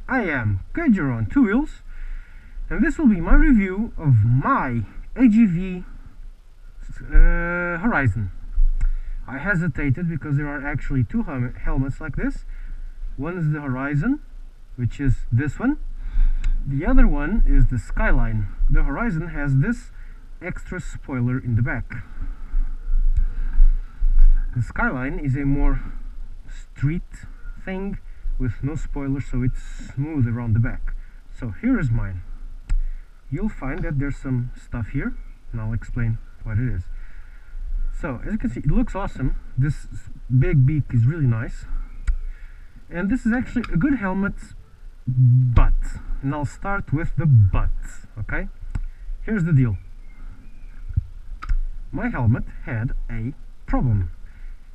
I am Kajer on Two Wheels, and this will be my review of my AGV Horizon. I hesitated because there are actually two helmets like this. One is the Horizon, which is this one. The other one is the Skyline. The Horizon has this extra spoiler in the back. The Skyline is a more street thing with no spoiler, so it's smooth around the back. So here is mine. You'll find that there's some stuff here, and I'll explain what it is. So as you can see, it looks awesome. This big beak is really nice, and this is actually a good helmet, but, and I'll start with the but. Okay, here's the deal. My helmet had a problem,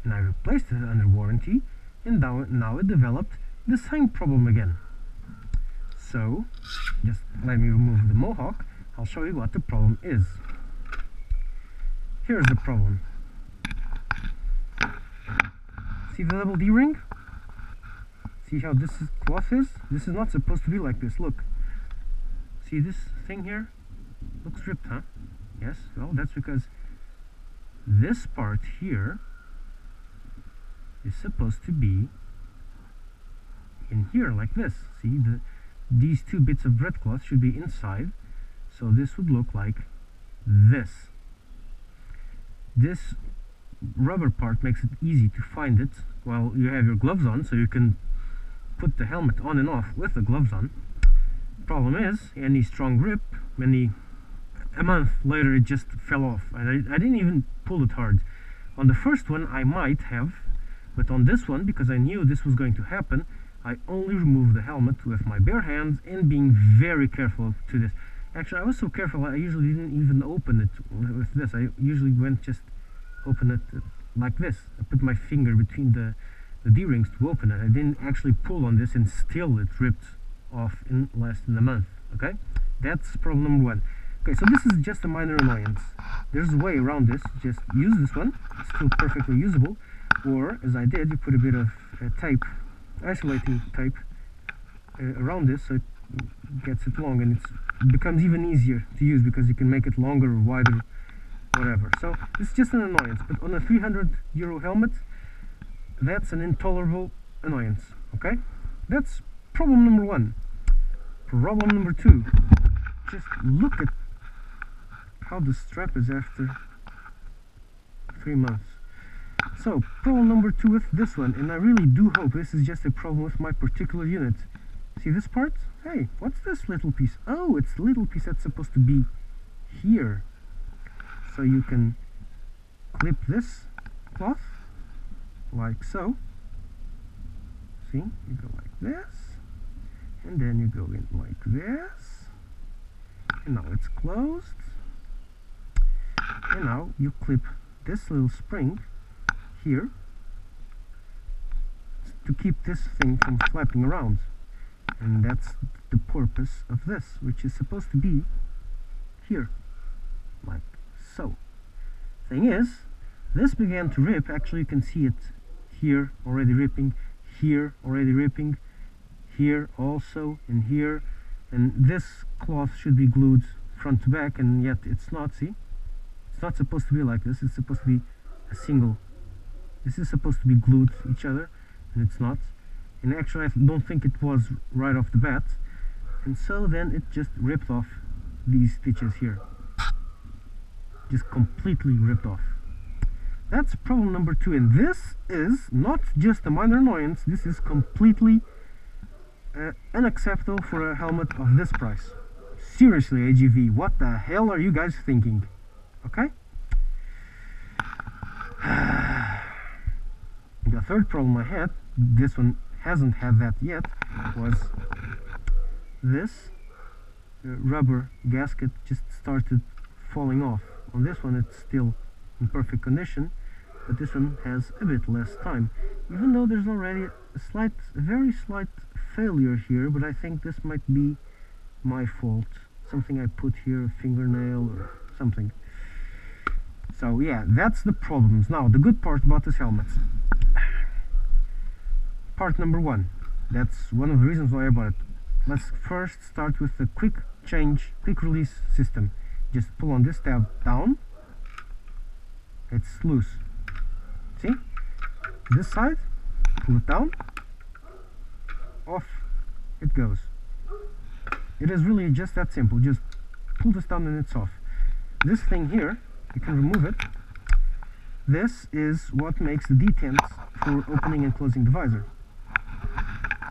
and I replaced it under warranty, and now it developed the same problem again. So just let me remove the mohawk. I'll show you what the problem is. Here's the problem. See the double D-ring? See how this cloth is? This is not supposed to be like this. Look. See this thing here? Looks ripped, huh? Yes, well, that's because this part here is supposed to be in here like this. See, these two bits of breadcloth should be inside, so this would look like this. This rubber part makes it easy to find it while you have your gloves on, so you can put the helmet on and off with the gloves on. Problem is, any strong grip, a month later it just fell off, and I didn't even pull it hard. On the first one I might have, but on this one, because I knew this was going to happen, I only removed the helmet with my bare hands and being very careful to this. Actually, I was so careful I usually didn't even open it with this. I usually went just open it like this. I put my finger between the D-rings to open it. I didn't actually pull on this, and still it ripped off in less than a month. Okay, that's problem number one. Okay, so this is just a minor annoyance. There's a way around this. Just use this one. It's still perfectly usable. Or, as I did, you put a bit of tape, isolating tape, around this, so it gets it long, and it becomes even easier to use because you can make it longer or wider, whatever. So it's just an annoyance, but on a €300 helmet, that's an intolerable annoyance. Okay, that's problem number one. Problem number two, just look at how the strap is after 3 months. So problem number two with this one, and I really do hope this is just a problem with my particular unit. See this part? Hey, what's this little piece? Oh, it's the little piece that's supposed to be here. So you can clip this cloth like so. See, you go like this, and then you go in like this, and now it's closed, and now you clip this little spring here to keep this thing from flapping around, and that's the purpose of this, which is supposed to be here like so. Thing is, this began to rip. Actually, you can see it here already ripping, here already ripping, here also, and here, and this cloth should be glued front to back, and yet it's not. See, it's not supposed to be like this. It's supposed to be a single. This is supposed to be glued to each other, and it's not. And actually, I don't think it was right off the bat, and so then it just ripped off these stitches here. Just completely ripped off. That's problem number two, and this is not just a minor annoyance. This is completely unacceptable for a helmet of this price. Seriously, AGV, what the hell are you guys thinking? Okay. The third problem I had, this one hasn't had that yet, was this rubber gasket just started falling off. On this one it's still in perfect condition, but this one has a bit less time, even though there's already a very slight failure here, but I think this might be my fault. Something I put here, a fingernail or something. So yeah, that's the problems. Now, the good part about this helmet. Part number one. That's one of the reasons why I bought it. let's first start with the quick release system. Just pull on this tab down, it's loose. See? This side, pull it down, off it goes. It is really just that simple. Just pull this down and it's off. This thing here, you can remove it. This is what makes the detents for opening and closing the visor.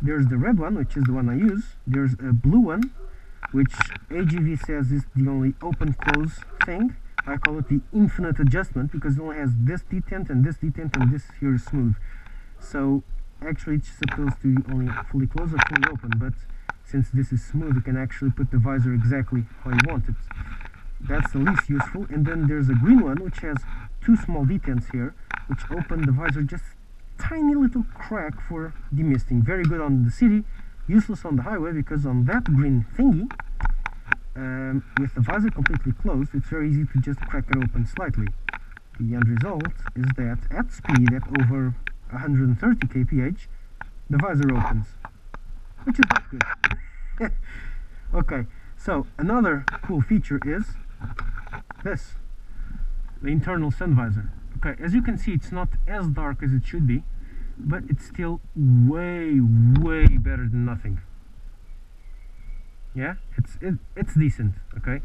There's the red one, which is the one I use. There's a blue one, which AGV says is the only open-close thing. I call it the infinite adjustment because it only has this detent and this here is smooth. So actually it's supposed to be only fully close or fully open, but since this is smooth, you can actually put the visor exactly how you want it. That's the least useful. And then there's a green one, which has two small detents here, which open the visor just tiny little crack for demisting. Very good on the city, useless on the highway, because on that green thingy, with the visor completely closed, it's very easy to just crack it open slightly. The end result is that at speed, at over 130 kph, the visor opens, which is not good. Okay, so another cool feature is this, the internal sun visor. Okay, as you can see, it's not as dark as it should be, but it's still way better than nothing. Yeah, it's decent. Okay,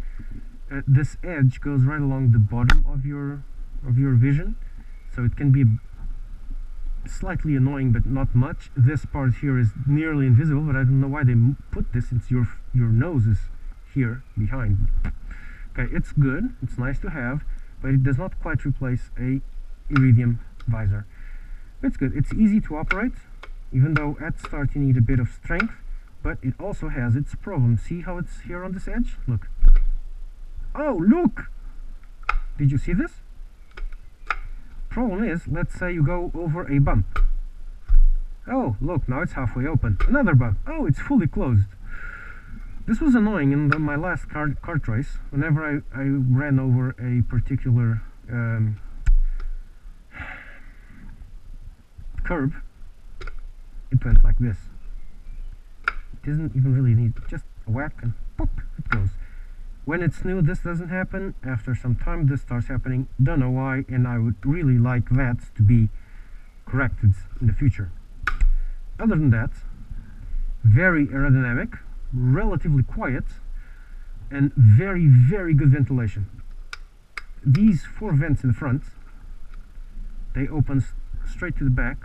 this edge goes right along the bottom of your vision, so it can be slightly annoying, but not much. This part here is nearly invisible, but I don't know why they put this since your nose is here behind. Okay, it's good, it's nice to have, but it does not quite replace a iridium visor. It's good, it's easy to operate, even though at start you need a bit of strength, but it also has its problems. See how it's here on this edge? Look. Oh, look! Did you see this? Problem is, let's say you go over a bump. Oh, look, now it's halfway open. Another bump. Oh, it's fully closed. This was annoying in my last kart race. Whenever I ran over a particular curb, it went like this. It doesn't even really need just a whack and pop, it goes. When it's new, this doesn't happen. After some time, this starts happening. Don't know why, and I would really like that to be corrected in the future. Other than that, very aerodynamic, relatively quiet, and very good ventilation. These four vents in the front, they open straight to the back.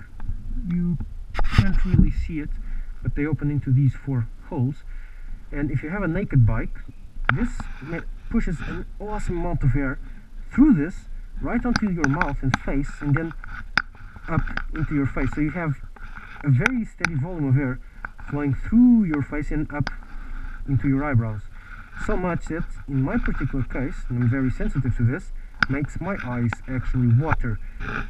You can't really see it, but they open into these four holes. And if you have a naked bike, this pushes an awesome amount of air through this right onto your mouth and face, and then up into your face. So you have a very steady volume of air flowing through your face and up into your eyebrows. So much that in my particular case, and I'm very sensitive to this, makes my eyes actually water.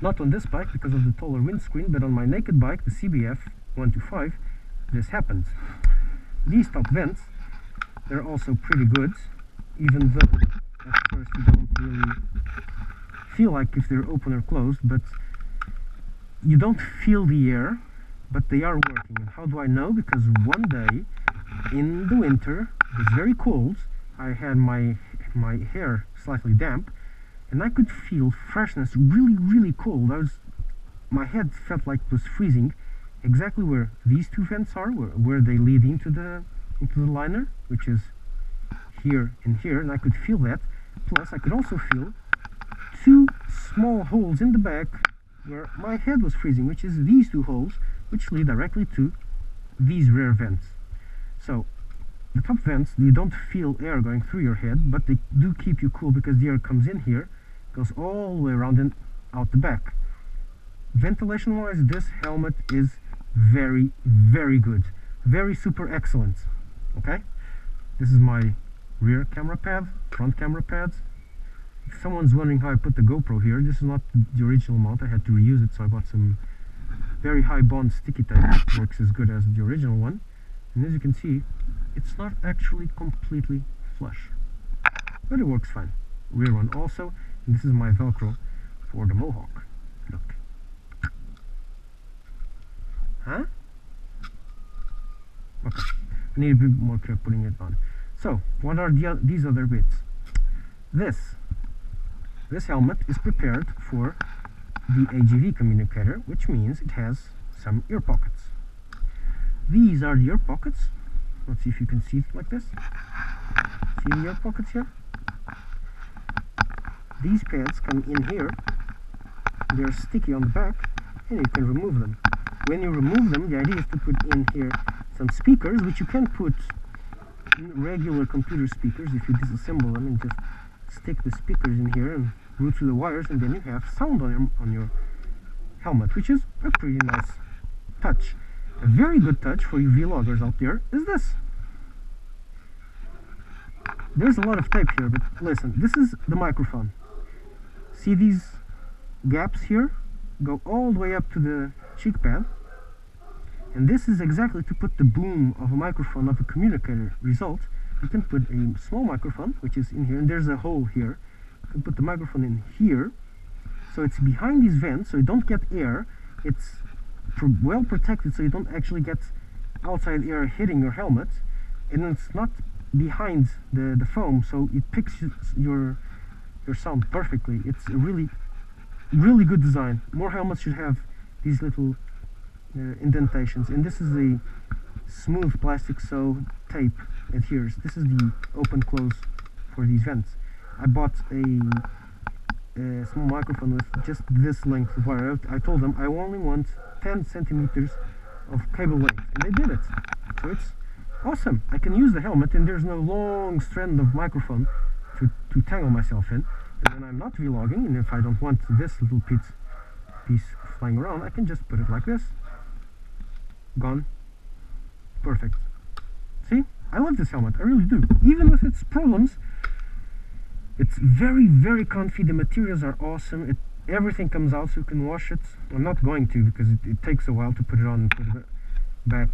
Not on this bike because of the taller windscreen, but on my naked bike, the CBF 125, this happens. These top vents, they're also pretty good, even though at first you don't really feel like if they're open or closed, but you don't feel the air, but they are working. And how do I know? Because one day in the winter, it was very cold, I had my hair slightly damp, and I could feel freshness really cold. My head felt like it was freezing, exactly where these two vents are, where they lead into the liner, which is here and here, and I could feel that. Plus I could also feel two small holes in the back where my head was freezing, which is these two holes, which lead directly to these rear vents. So the top vents, you don't feel air going through your head, but they do keep you cool because the air comes in here, goes all the way around and out the back. Ventilation wise, this helmet is very good, very super excellent. Okay, this is my rear camera pad, front camera pads. If someone's wondering how I put the GoPro here, this is not the original mount. I had to reuse it, so I bought some very high bond sticky tape. It works as good as the original one, and as you can see, it's not actually completely flush, but it works fine. Rear one also, and this is my Velcro for the Mohawk. Look. Huh? Okay. need a bit more care putting it on. So what are these other bits? This helmet is prepared for the AGV communicator, which means it has some ear pockets. These are the ear pockets. Let's see if you can see it like this. See the ear pockets here? These pads come in here. They're sticky on the back, and you can remove them. When you remove them, the idea is to put in here some speakers, which you can put in regular computer speakers if you disassemble them and just stick the speakers in here and route through the wires, and then you have sound on your helmet, which is a pretty nice touch. A very good touch for you vloggers out there is this. There's a lot of tape here, but listen, this is the microphone. See these gaps here? Go all the way up to the cheek pad, and this is exactly to put the boom of a microphone of a communicator result. You can put a small microphone, which is in here, and there's a hole here. You can put the microphone in here, so it's behind these vents, so you don't get air. It's well protected, so you don't actually get outside air hitting your helmet, and it's not behind the foam, so it picks your sound perfectly. It's a really good design. More helmets should have these little indentations, and this is a smooth plastic, so tape adheres. This is the open close for these vents. I bought a small microphone with just this length of wire. I told them I only want 10 centimeters of cable length, and they did it. So it's awesome. I can use the helmet, and there's no long strand of microphone to tangle myself in. And when I'm not vlogging, and if I don't want this little piece flying around, I can just put it like this. Gone. Perfect. See? I love this helmet. I really do. Even with its problems, it's very comfy. The materials are awesome. Everything comes out, so you can wash it. I'm not going to, because it takes a while to put it on and put it back.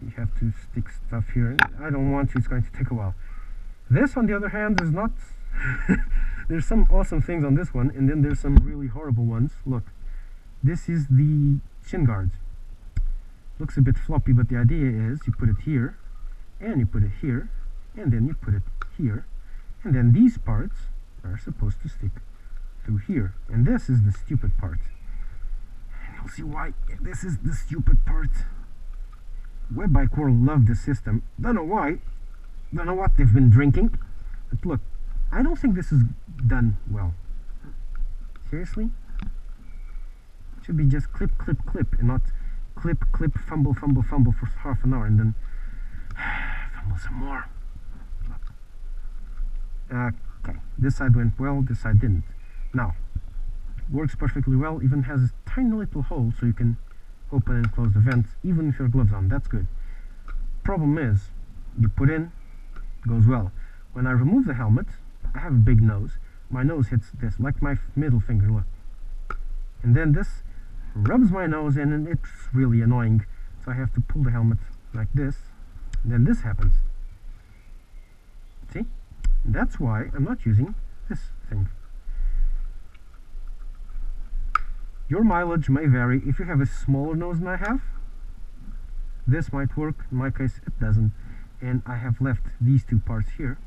You have to stick stuff here. I don't want to. It's going to take a while. This, on the other hand, is not... There's some awesome things on this one, and then there's some really horrible ones. Look, this is the shin guard. Looks a bit floppy, but the idea is you put it here, and you put it here, and then you put it here, and then these parts are supposed to stick through here. And this is the stupid part. And you'll see why this is the stupid part. Web Bike World love this system. Don't know why. Don't know what they've been drinking. But look, I don't think this is done well. Seriously? It should be just clip, clip, clip, and not clip, clip, fumble, fumble, fumble for half an hour, and then fumble some more. Okay, this side went well, this side didn't. Now, works perfectly well, even has a tiny little hole so you can open and close the vent, even with your gloves on. That's good. Problem is, you put in, goes well. When I remove the helmet, I have a big nose. My nose hits this, like my middle finger, look. And then this rubs my nose in, and it's really annoying. So I have to pull the helmet like this, and then this happens. See? And that's why I'm not using this thing. Your mileage may vary. If you have a smaller nose than I have, this might work. In my case, it doesn't. And I have left these two parts here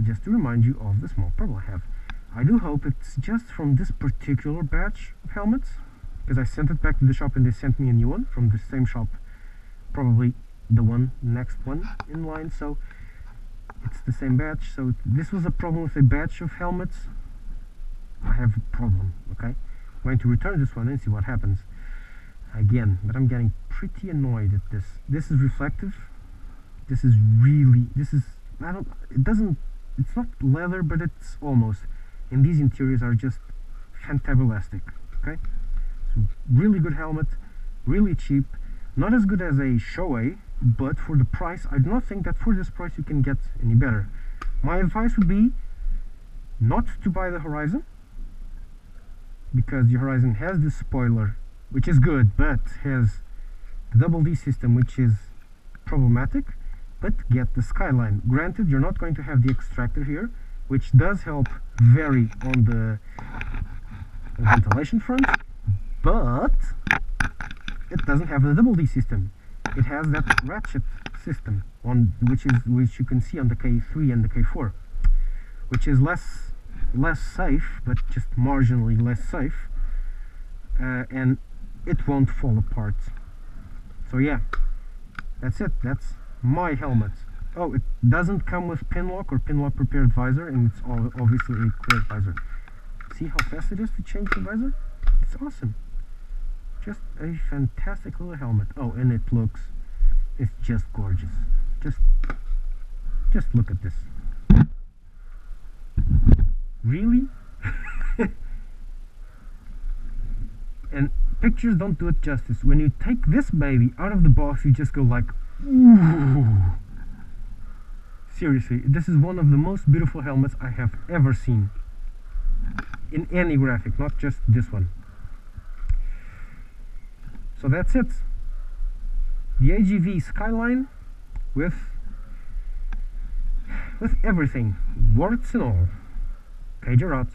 just to remind you of the small problem I have. I do hope it's just from this particular batch of helmets, because I sent it back to the shop and they sent me a new one from the same shop, probably the next one in line, so it's the same batch. So this was a problem with a batch of helmets. I have a problem, okay? I'm going to return this one and see what happens again, but I'm getting pretty annoyed at this. This is reflective. This is it's not leather, but it's almost. And these interiors are just fantabulastic, okay? So really good helmet, really cheap, not as good as a Shoei, but for the price, I do not think that for this price you can get any better. My advice would be not to buy the Horizon, because the Horizon has this spoiler, which is good, but has the double D system, which is problematic. But get the Skyline. Granted, you're not going to have the extractor here, which does help vary on the ventilation front, but it doesn't have the double D system. it has that ratchet system on which you can see on the K3 and the K4, which is less safe, but just marginally less safe, and it won't fall apart. So yeah, that's it. That's my helmet. Oh, it doesn't come with pin lock or pin lock prepared visor, and it's obviously a clear visor. See how fast it is to change the visor? It's awesome. Just a fantastic little helmet. Oh, and it's just gorgeous. Just look at this. Really? And pictures don't do it justice. When you take this baby out of the box, you just go like, ooh. Seriously, this is one of the most beautiful helmets I have ever seen. In any graphic, not just this one. So that's it. The AGV Skyline with everything, warts and all. KJ Rod.